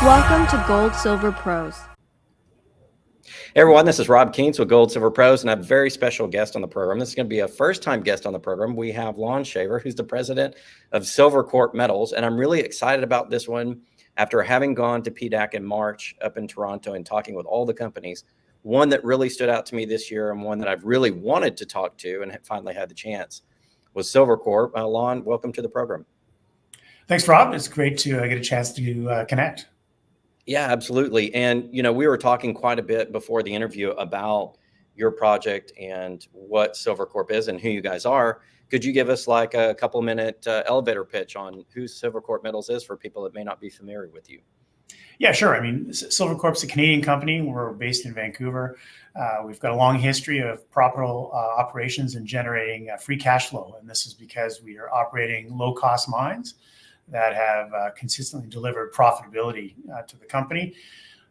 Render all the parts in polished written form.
Welcome to Gold Silver Pros. Hey everyone, this is Rob Keynes with Gold Silver Pros, and I have a very special guest on the program. This is going to be a first-time guest on the program. We have Lon Shaver, who's the president of Silvercorp Metals, and I'm really excited about this one after having gone to PDAC in March up in Toronto and talking with all the companies. One that really stood out to me this year and one that I've really wanted to talk to and finally had the chance was Silvercorp. Lon, welcome to the program. Thanks, Rob. It's great to get a chance to connect. Yeah, absolutely. And, we were talking quite a bit before the interview about your project and what Silvercorp is and who you guys are. Could you give us like a couple-minute elevator pitch on who Silvercorp Metals is for people that may not be familiar with you? Yeah, sure. I mean, Silvercorp's a Canadian company. We're based in Vancouver. We've got a long history of profitable operations and generating free cash flow. And this is because we are operating low-cost mines that have consistently delivered profitability to the company.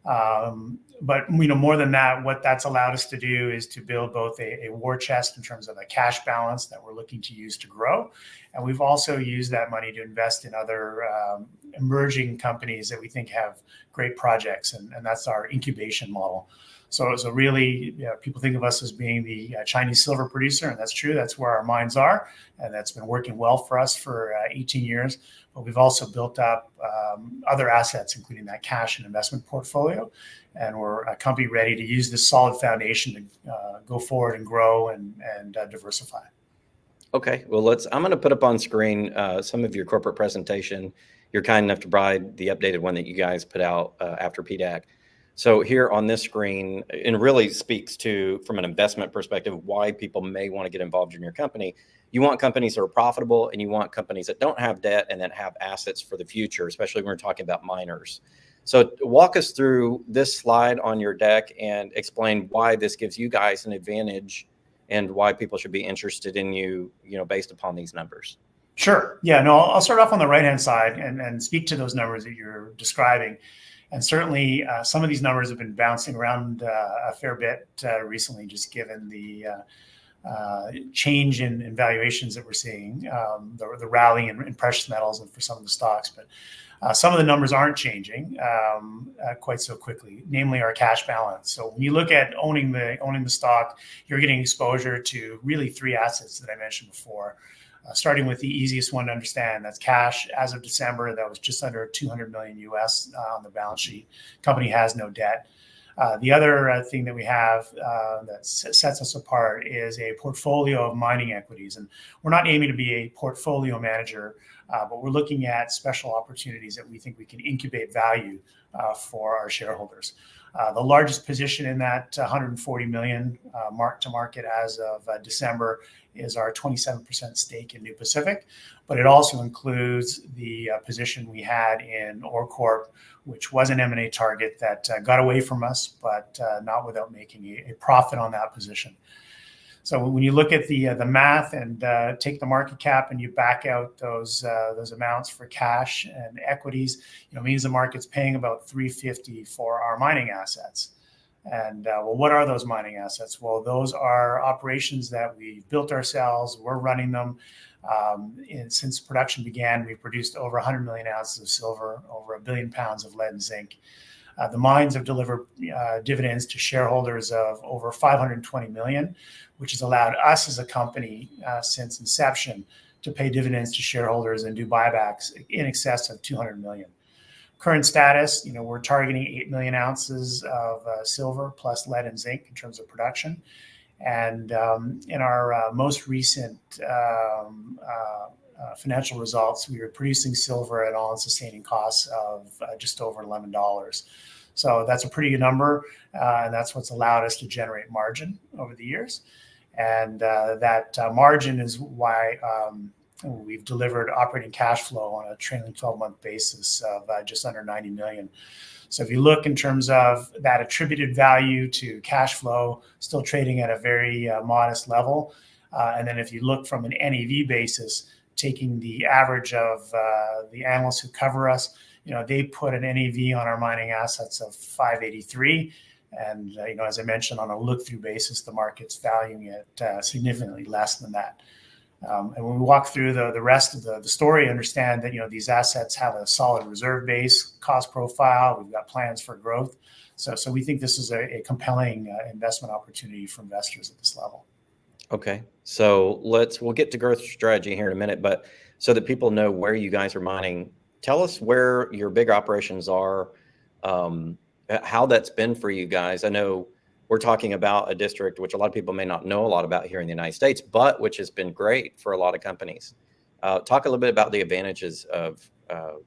But more than that, what that's allowed us to do is to build both a war chest in terms of a cash balance that we're looking to use to grow. And we've also used that money to invest in other emerging companies that we think have great projects. And that's our incubation model. So really, people think of us as being the Chinese silver producer, and that's true. That's where our mines are, and that's been working well for us for 18 years. But we've also built up other assets, including that cash and investment portfolio, and we're a company ready to use this solid foundation to go forward and grow and diversify. Okay, well, I'm going to put up on screen some of your corporate presentation. You're kind enough to provide the updated one that you guys put out after PDAC. So here on this screen, and really speaks to, from an investment perspective, why people may want to get involved in your company. You want companies that are profitable, and you want companies that don't have debt and that have assets for the future, especially when we're talking about miners. So walk us through this slide on your deck and explain why this gives you guys an advantage and why people should be interested in you, based upon these numbers. Sure. Yeah, no, I'll start off on the right-hand side and speak to those numbers that you're describing. And certainly some of these numbers have been bouncing around a fair bit recently, just given the change in valuations that we're seeing, the rally in precious metals and for some of the stocks. But some of the numbers aren't changing quite so quickly, namely our cash balance. So when you look at owning the stock, you're getting exposure to really three assets that I mentioned before. Starting with the easiest one to understand, that's cash. As of December, that was just under $200 million US on the balance sheet. Company has no debt. The other thing that we have that sets us apart is a portfolio of mining equities. And we're not aiming to be a portfolio manager, but we're looking at special opportunities that we think we can incubate value for our shareholders. The largest position in that 140 million mark to market as of December is our 27% stake in New Pacific, but it also includes the position we had in OreCorp, which was an M&A target that got away from us, but not without making a profit on that position. So when you look at the math and take the market cap and you back out those amounts for cash and equities, it means the market's paying about $350 for our mining assets. And well, what are those mining assets? Well, those are operations that we built ourselves. We're running them. And since production began, we've produced over 100 million ounces of silver, over 1 billion pounds of lead and zinc. The mines have delivered dividends to shareholders of over 520 million, which has allowed us as a company since inception to pay dividends to shareholders and do buybacks in excess of 200 million. Current status, we're targeting 8 million ounces of silver plus lead and zinc in terms of production. And in our most recent financial results, we were producing silver at all-in sustaining costs of just over $11. So that's a pretty good number, and that's what's allowed us to generate margin over the years. And that margin is why we've delivered operating cash flow on a trailing 12-month basis of just under 90 million. So if you look in terms of that attributed value to cash flow, still trading at a very modest level. And then if you look from an NAV basis, taking the average of the analysts who cover us, they put an NAV on our mining assets of 583. And, as I mentioned, on a look-through basis, the market's valuing it significantly less than that. And when we walk through the rest of the story, understand that these assets have a solid reserve base, cost profile. We've got plans for growth. So we think this is a compelling investment opportunity for investors at this level. Okay, so we'll get to growth strategy here in a minute, but so that people know where you guys are mining, tell us where your big operations are, how that's been for you guys. I know we're talking about a district which a lot of people may not know a lot about here in the United States, but which has been great for a lot of companies. Talk a little bit about the advantages of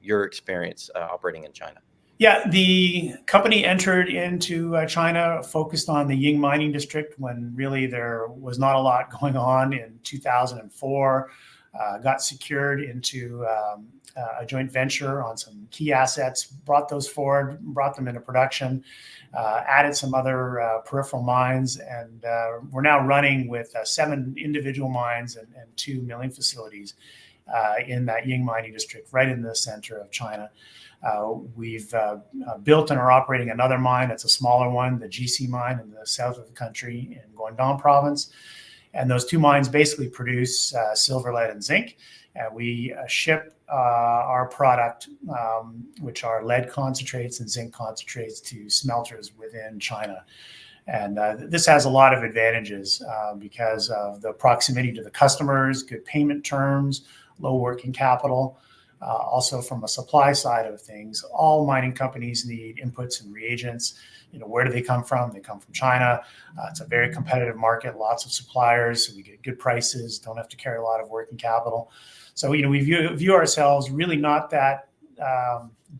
your experience operating in China. Yeah, the company entered into China focused on the Ying mining district when really there was not a lot going on in 2004. Got secured into a joint venture on some key assets, brought those forward, brought them into production, added some other peripheral mines, and we're now running with 7 individual mines and 2 milling facilities in that Ying mining district, right in the center of China. We've built and are operating another mine. It's a smaller one, the GC mine in the south of the country in Guangdong province. And those 2 mines basically produce silver, lead, and zinc. And we ship our product, which are lead concentrates and zinc concentrates, to smelters within China. And this has a lot of advantages because of the proximity to the customers, good payment terms, low working capital. Also from a supply side of things, all mining companies need inputs and reagents. Where do they come from? They come from China. It's a very competitive market, lots of suppliers, so we get good prices, don't have to carry a lot of working capital. So, we view ourselves really not that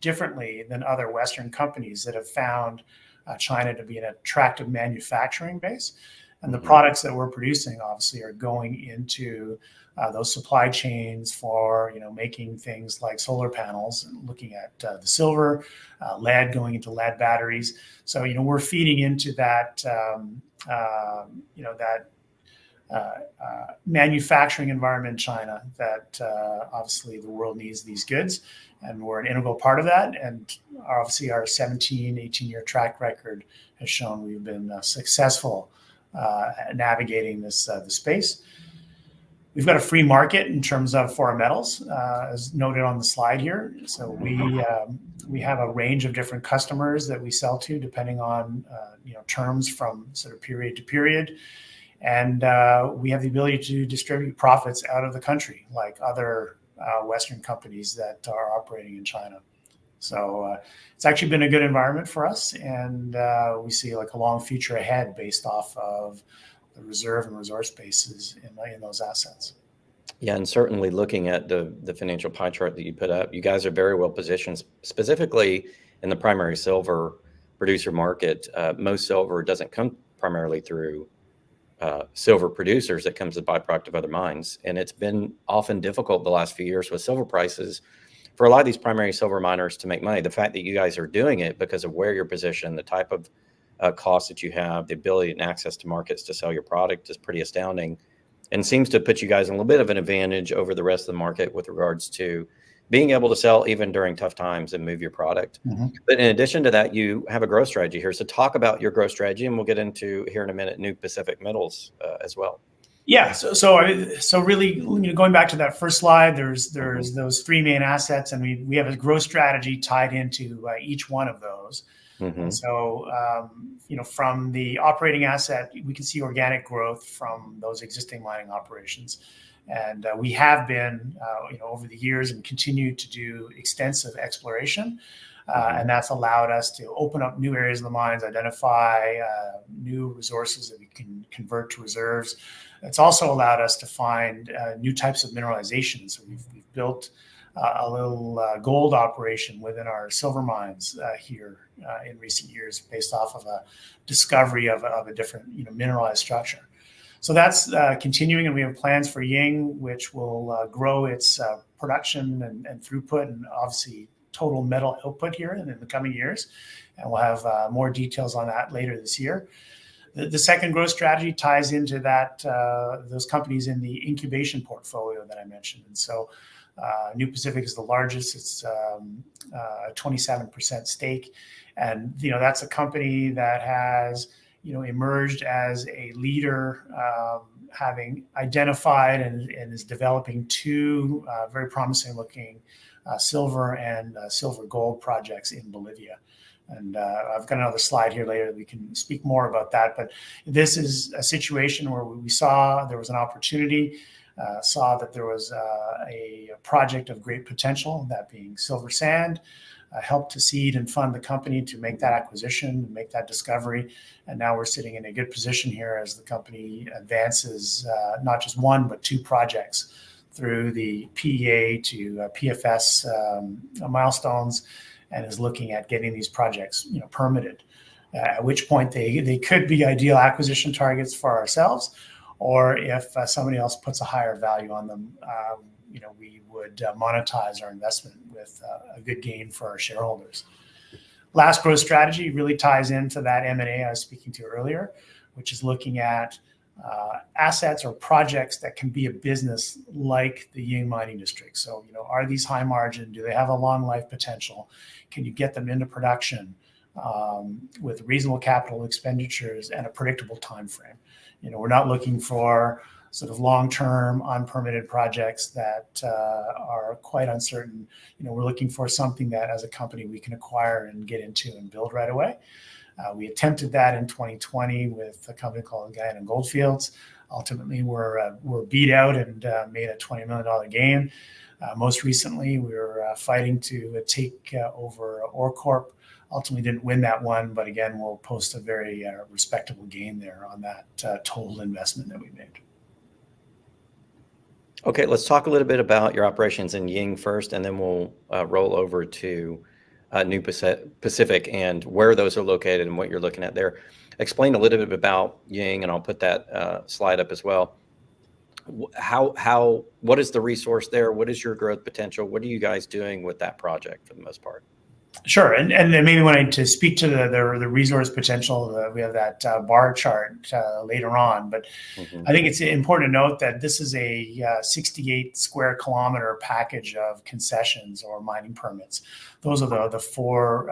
differently than other Western companies that have found China to be an attractive manufacturing base. And the products that we're producing obviously are going into those supply chains for making things like solar panels, and looking at the silver, lead going into lead batteries. So we're feeding into that manufacturing environment in China that obviously the world needs these goods, and we're an integral part of that. And obviously our 18-year track record has shown we've been successful navigating this the space. We've got a free market in terms of for our metals, as noted on the slide here. So we have a range of different customers that we sell to, depending on terms from sort of period to period, and we have the ability to distribute profits out of the country, like other Western companies that are operating in China. So it's actually been a good environment for us, and we see like a long future ahead based off of the reserve and resource bases in those assets. Yeah, and certainly looking at the financial pie chart that you put up, you guys are very well positioned, specifically in the primary silver producer market. Most silver doesn't come primarily through silver producers. It comes as a byproduct of other mines, and it's been often difficult the last few years with silver prices for a lot of these primary silver miners to make money. The fact that you guys are doing it because of where you're positioned, the type of costs that you have, the ability and access to markets to sell your product is pretty astounding, and seems to put you guys in a little bit of an advantage over the rest of the market with regards to being able to sell even during tough times and move your product. But in addition to that, you have a growth strategy here. So talk about your growth strategy, and we'll get into here in a minute New Pacific Metals as well. Yeah, so really, going back to that first slide, there's those 3 main assets, and we have a growth strategy tied into each one of those. And so, from the operating asset, we can see organic growth from those existing mining operations. And we have been, over the years, and continue to do extensive exploration. And that's allowed us to open up new areas of the mines, identify new resources that we can convert to reserves. It's also allowed us to find new types of mineralization. So we've built a little gold operation within our silver mines here in recent years, based off of a discovery of a different mineralized structure. So that's continuing, and we have plans for Ying, which will grow its production and throughput, and obviously total metal output here in the coming years. And we'll have more details on that later this year. The second growth strategy ties into that those companies in the incubation portfolio that I mentioned. And so New Pacific is the largest. It's a 27% stake. And, that's a company that has, emerged as a leader, having identified and is developing two very promising looking silver and silver gold projects in Bolivia. And I've got another slide here later that we can speak more about that. But this is a situation where we saw there was an opportunity, saw that there was a project of great potential, that being Silver Sand, helped to seed and fund the company to make that acquisition, make that discovery. And now we're sitting in a good position here as the company advances not just one, but two projects through the PEA to PFS milestones, and is looking at getting these projects permitted, at which point they could be ideal acquisition targets for ourselves, or if somebody else puts a higher value on them, we would monetize our investment with a good gain for our shareholders. Last growth strategy really ties into that M&A I was speaking to earlier, which is looking at assets or projects that can be a business like the Ying Mining District. So, are these high margin? Do they have a long life potential? Can you get them into production with reasonable capital expenditures and a predictable time frame? We're not looking for sort of long-term unpermitted projects that are quite uncertain. We're looking for something that as a company we can acquire and get into and build right away. We attempted that in 2020 with a company called Guyana Goldfields. Ultimately, we're beat out and made a $20 million gain. Most recently, we were fighting to take over OreCorp. Ultimately didn't win that one, but again, we'll post a very respectable gain there on that total investment that we made. Okay, let's talk a little bit about your operations in Ying first, and then we'll roll over to New Pacific and where those are located and what you're looking at there. Explain a little bit about Ying, and I'll put that slide up as well. What is the resource there? What is your growth potential? What are you guys doing with that project for the most part? Sure, and maybe when to speak to the resource potential, we have that bar chart later on. But I think it's important to note that this is a 68 square kilometer package of concessions or mining permits. Those are the four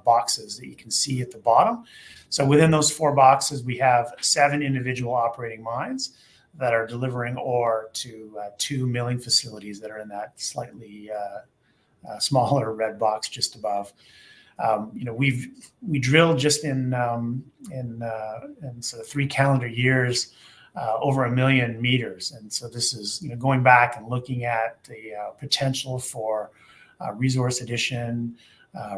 boxes that you can see at the bottom. So within those four boxes, we have 7 individual operating mines that are delivering ore to 2 milling facilities that are in that slightly smaller red box just above. We drilled just in sort of 3 calendar years over 1 million meters, and so this is going back and looking at the potential for resource addition,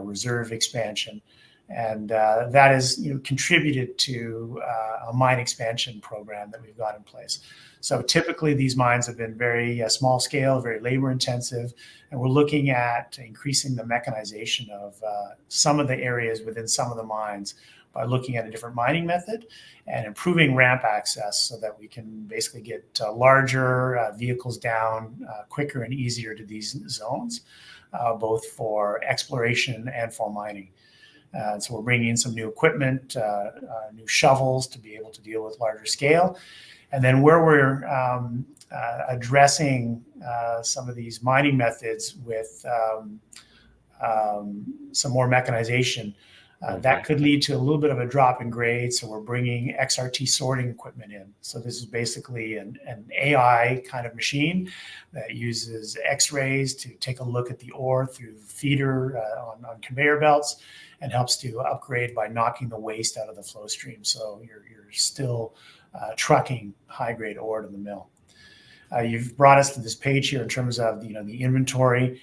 reserve expansion, and that has contributed to a mine expansion program that we've got in place. So typically these mines have been very small scale, very labor intensive, and we're looking at increasing the mechanization of some of the areas within some of the mines by looking at a different mining method and improving ramp access so that we can basically get larger vehicles down quicker and easier to these zones, both for exploration and for mining. So we're bringing in some new equipment, new shovels to be able to deal with larger scale. And then where we're addressing some of these mining methods with some more mechanization, that could lead to a little bit of a drop in grade. So we're bringing XRT sorting equipment in. So this is basically an AI kind of machine that uses X-rays to take a look at the ore through the feeder on conveyor belts, and helps to upgrade by knocking the waste out of the flow stream. So you're still trucking high-grade ore to the mill. You've brought us to this page here in terms of the inventory.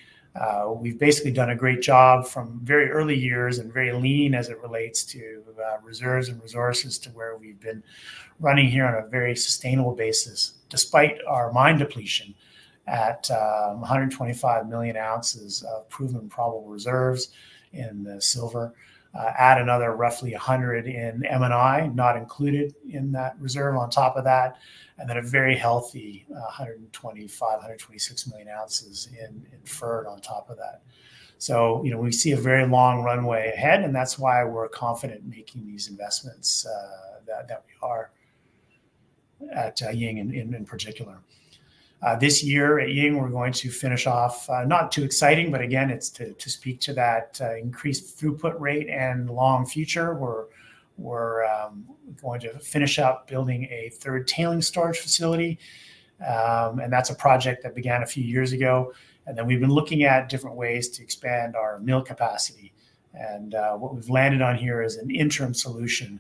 We've basically done a great job from very early years and very lean as it relates to reserves and resources to where we've been running here on a very sustainable basis, despite our mine depletion at 125 million ounces of proven probable reserves in the silver. Add another roughly 100 in M&I, not included in that reserve on top of that, and then a very healthy 125, 126 million ounces in inferred on top of that. So, we see a very long runway ahead, and that's why we're confident making these investments that we are at Ying in particular. This year at Ying, we're going to finish off, not too exciting, but again, it's to speak to that increased throughput rate and long future. We're We're going to finish up building a third tailings storage facility. And that's a project that began a few years ago. And then we've been looking at different ways to expand our mill capacity. And what we've landed on here is an interim solution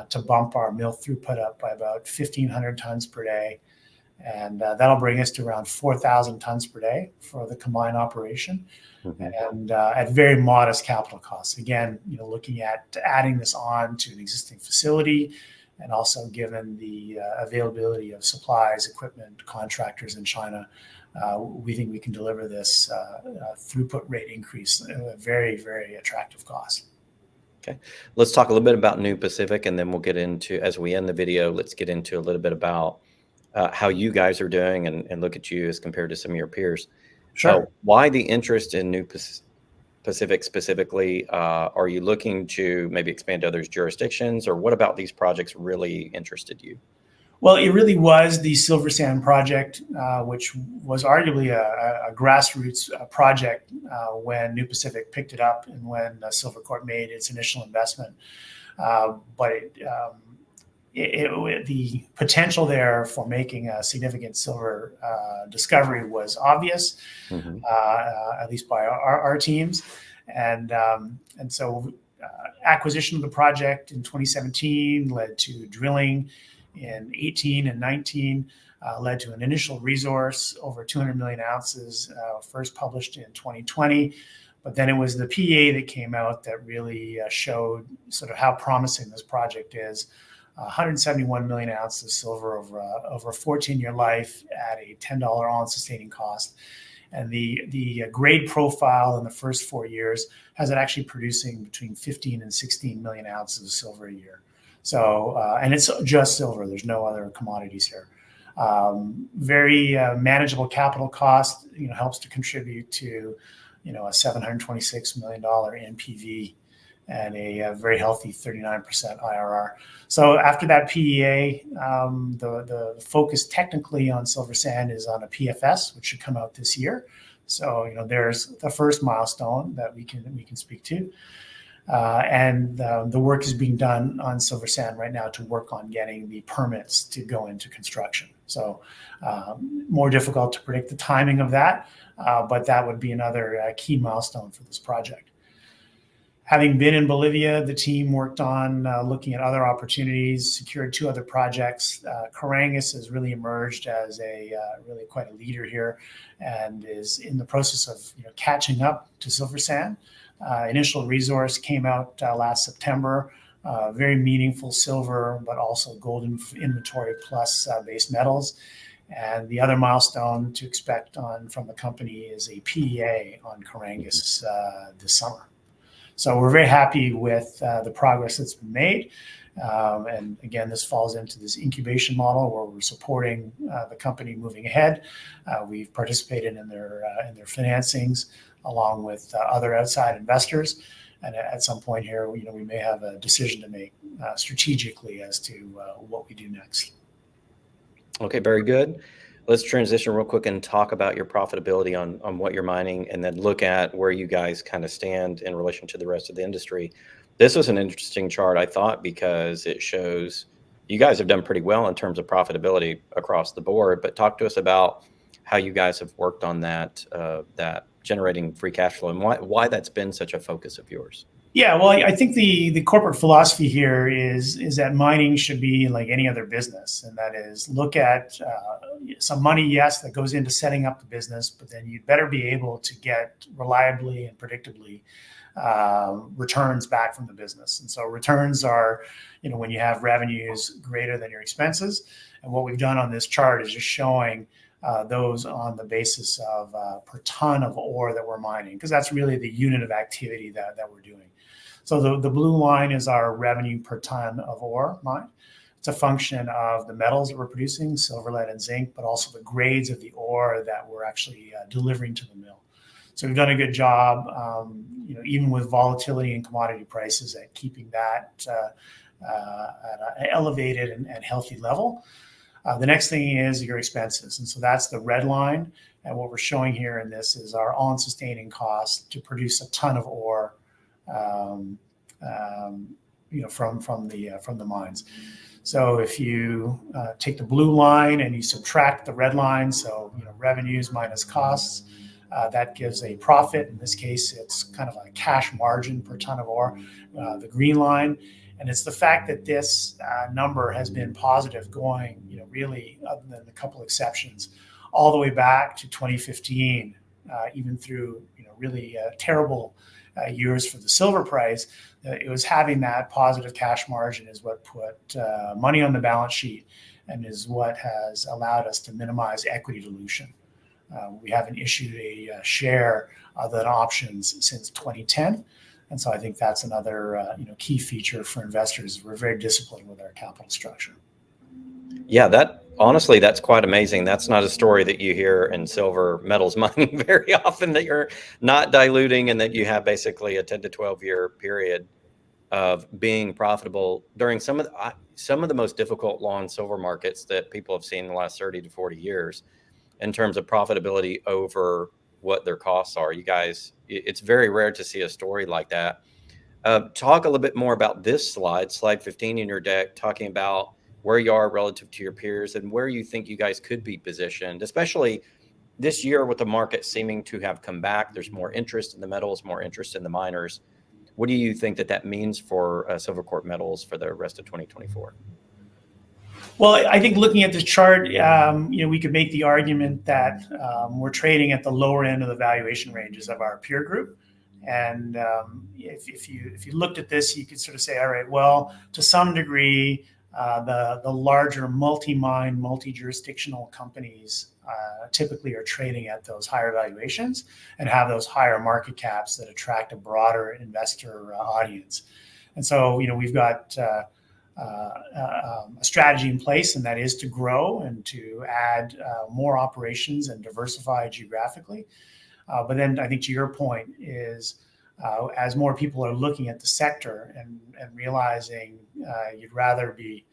to bump our mill throughput up by about 1,500 tons per day. And that'll bring us to around 4,000 tons per day for the combined operation, and at very modest capital costs. Again, looking at adding this on to an existing facility, and also given the availability of supplies, equipment, contractors in China, we think we can deliver this throughput rate increase at a very, very attractive cost. Okay, let's talk a little bit about New Pacific, and then we'll get into, as we end the video, let's get into a little bit about how you guys are doing and look at you as compared to some of your peers. Sure. Why the interest in New Pacific specifically? Are you looking to maybe expand to other jurisdictions, or what about these projects really interested you? Well, it really was the Silver Sand project, which was arguably a grassroots project when New Pacific picked it up and when Silvercorp made its initial investment. But the potential there for making a significant silver discovery was obvious, at least by our teams. And so acquisition of the project in 2017 led to drilling in 18 and 19, led to an initial resource over 200 million ounces, first published in 2020. But then it was the PEA that came out that really showed sort of how promising this project is. 171 million ounces of silver over a 14-year life at a $10 all-in sustaining cost. And the grade profile in the first 4 years has it actually producing between 15 and 16 million ounces of silver a year. So, and it's just silver. There's no other commodities here. Very manageable capital cost, helps to contribute to, a $726 million NPV and a very healthy 39% IRR. So after that PEA, the focus technically on Silver Sand is on a PFS, which should come out this year. So there's the first milestone that we can speak to, and the work is being done on Silver Sand right now to work on getting the permits to go into construction. So more difficult to predict the timing of that, but that would be another key milestone for this project. Having been in Bolivia, the team worked on looking at other opportunities, secured 2 other projects. 𝘎𝑗𝑎𝑛𝑔𝑢𝑠 has really emerged as really quite a leader here, and is in the process of catching up to Silver Sand. Initial resource came out last September. Very meaningful silver, but also gold inventory plus base metals. And the other milestone to expect from the company is a PEA on 𝘎𝑗𝑎𝑛𝑔𝑢𝑠 this summer. So we're very happy with the progress that's been made. And again, this falls into this incubation model where we're supporting the company moving ahead. We've participated in their financings along with other outside investors. And at some point here, we may have a decision to make strategically as to what we do next. Okay, very good. Let's transition real quick and talk about your profitability on what you're mining, and then look at where you guys kind of stand in relation to the rest of the industry. This was an interesting chart, I thought, because it shows you guys have done pretty well in terms of profitability across the board, but talk to us about how you guys have worked on that generating free cash flow, and why that's been such a focus of yours. Yeah, well, I think the corporate philosophy here is that mining should be like any other business, and that is look at some money, yes, that goes into setting up the business, but then you'd better be able to get reliably and predictably returns back from the business. And so returns are, when you have revenues greater than your expenses. And what we've done on this chart is just showing those on the basis of per ton of ore that we're mining, because that's really the unit of activity that we're doing. So the blue line is our revenue per ton of ore mined. It's a function of the metals that we're producing, silver, lead, and zinc, but also the grades of the ore that we're actually delivering to the mill. So we've done a good job, even with volatility in commodity prices, at keeping that at an elevated and healthy level. The next thing is your expenses. And so that's the red line. And what we're showing here in this is our all-in sustaining cost to produce a ton of ore, from the mines. So if you take the blue line and you subtract the red line, so revenues minus costs, that gives a profit. In this case, it's kind of a cash margin per ton of ore, the green line. And it's the fact that this number has been positive going, really, other than a couple exceptions, all the way back to 2015, even through, really terrible years for the silver price. It was having that positive cash margin is what put money on the balance sheet and is what has allowed us to minimize equity dilution. We haven't issued a share other than options since 2010. And so I think that's another key feature for investors. We're very disciplined with our capital structure. Yeah, honestly, that's quite amazing. That's not a story that you hear in silver metals mining very often, that you're not diluting and that you have basically a 10 to 12 year period of being profitable during some of the most difficult long silver markets that people have seen in the last 30 to 40 years in terms of profitability over what their costs are. You guys, it's very rare to see a story like that. Talk a little bit more about this slide 15 in your deck, talking about where you are relative to your peers and where you think you guys could be positioned, especially this year with the market seeming to have come back. There's more interest in the metals, more interest in the miners. What do you think that means for Silvercorp Metals for the rest of 2024? Well, I think looking at this chart, we could make the argument that we're trading at the lower end of the valuation ranges of our peer group. And if you looked at this, you could sort of say, all right, well, to some degree, the larger multi-mine, multi-jurisdictional companies typically are trading at those higher valuations and have those higher market caps that attract a broader investor audience. And so, we've got a strategy in place, and that is to grow and to add more operations and diversify geographically. But then I think to your point is, as more people are looking at the sector and realizing you'd rather be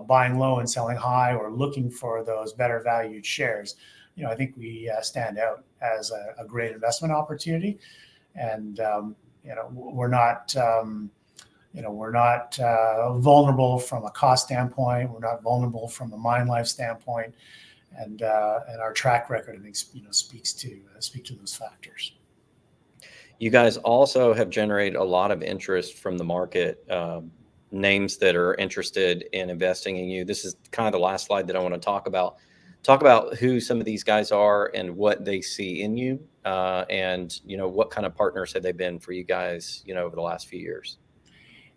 buying low and selling high, or looking for those better valued shares, I think we stand out as a great investment opportunity. And we're not vulnerable from a cost standpoint. We're not vulnerable from a mine life standpoint, and our track record, I think, speaks to those factors. You guys also have generated a lot of interest from the market, names that are interested in investing in you. This is kind of the last slide that I want to talk about. Talk about who some of these guys are and what they see in you, and what kind of partners have they been for you guys, over the last few years.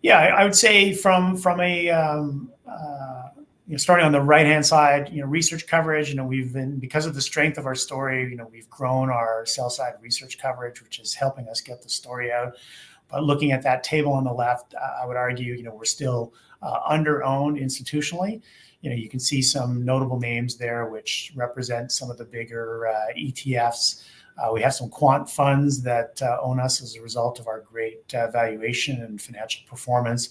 Yeah, I would say from a starting on the right hand side, research coverage. We've been, because of the strength of our story, we've grown our sell side research coverage, which is helping us get the story out. But looking at that table on the left, I would argue, we're still under-owned institutionally. You can see some notable names there, which represent some of the bigger ETFs. We have some quant funds that own us as a result of our great valuation and financial performance.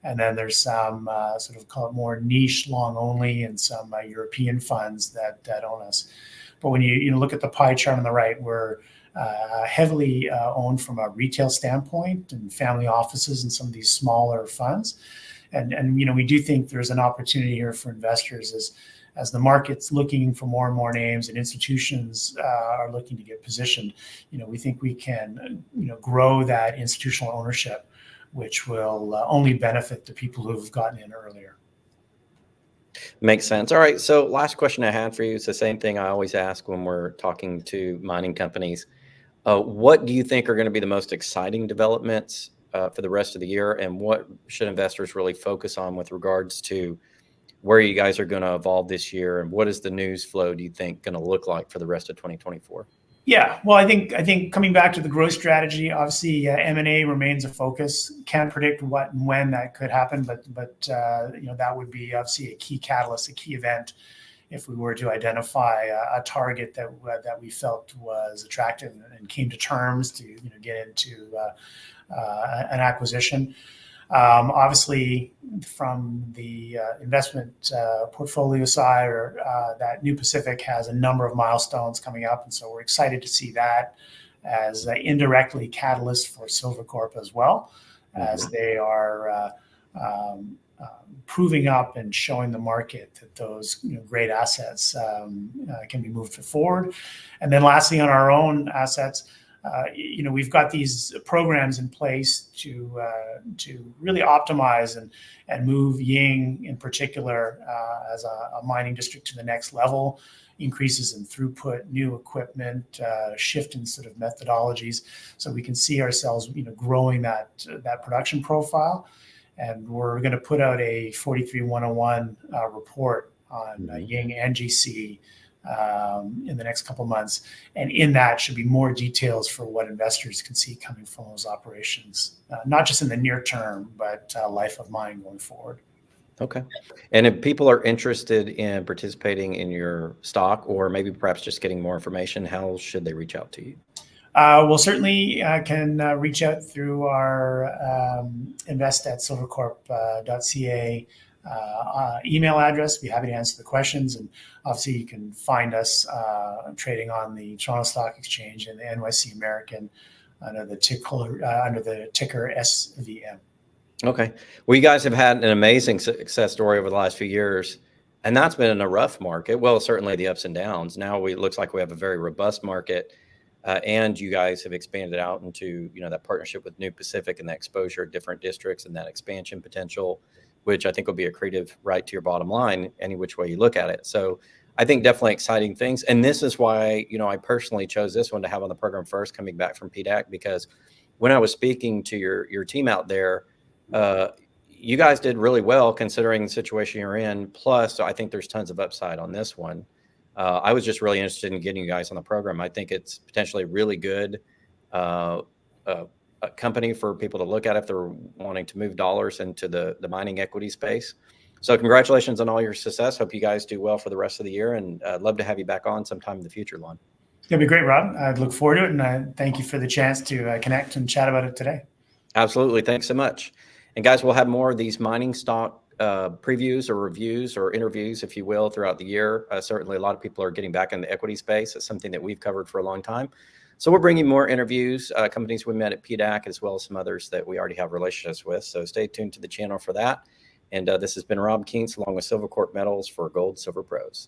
And then there's some sort of, call it, more niche long only, and some European funds that own us. But when you look at the pie chart on the right, we're heavily owned from a retail standpoint, and family offices and some of these smaller funds. And we do think there's an opportunity here for investors as the market's looking for more and more names, and institutions are looking to get positioned. We think we can grow that institutional ownership, which will only benefit the people who've gotten in earlier. Makes sense. All right. So last question I had for you is the same thing I always ask when we're talking to mining companies. What do you think are going to be the most exciting developments for the rest of the year, and what should investors really focus on with regards to where you guys are going to evolve this year, and what is the news flow, do you think, going to look like for the rest of 2024? Yeah, well, I think coming back to the growth strategy, obviously M&A remains a focus. Can't predict what and when that could happen, but that would be obviously a key catalyst, a key event, if we were to identify a target that we felt was attractive and came to terms to get into an acquisition. Obviously, from the investment portfolio side, that New Pacific has a number of milestones coming up, and so we're excited to see that as indirectly catalyst for Silvercorp as well, as they are proving up and showing the market that those great assets can be moved forward. And then lastly, on our own assets, we've got these programs in place to really optimize and move Ying in particular as a mining district to the next level. Increases in throughput, new equipment, shift in sort of methodologies, so we can see ourselves growing that production profile. And we're going to put out a 43-101 report on Ying and GC in the next couple of months. And in that should be more details for what investors can see coming from those operations, not just in the near term, but life of mine going forward. Okay. And if people are interested in participating in your stock, or maybe perhaps just getting more information, how should they reach out to you? Well, certainly can reach out through our invest@silvercorp.ca email address. Be happy to answer the questions. And obviously you can find us trading on the Toronto Stock Exchange and the NYSE American under the ticker SVM. Okay. Well, you guys have had an amazing success story over the last few years, and that's been in a rough market. Well, certainly the ups and downs. Now it looks like we have a very robust market, and you guys have expanded out into that partnership with New Pacific and that exposure of different districts and that expansion potential, which I think will be accretive right to your bottom line any which way you look at it. So I think definitely exciting things. And this is why I personally chose this one to have on the program first, coming back from PDAC, because when I was speaking to your team out there, you guys did really well considering the situation you're in. Plus, I think there's tons of upside on this one. I was just really interested in getting you guys on the program. I think it's potentially really good a company for people to look at if they're wanting to move dollars into the mining equity space. So congratulations on all your success. Hope you guys do well for the rest of the year, and I'd love to have you back on sometime in the future, Lon. It'll be great, Rob. I'd look forward to it, and I thank you for the chance to connect and chat about it today. Absolutely. Thanks so much. And guys, we'll have more of these mining stock previews or reviews or interviews, if you will, throughout the year. Certainly a lot of people are getting back in the equity space. It's something that we've covered for a long time. So we're bringing more interviews, companies we met at PDAC, as well as some others that we already have relationships with. So stay tuned to the channel for that. And this has been Rob Kientz along with Silvercorp Metals for Gold Silver Pros.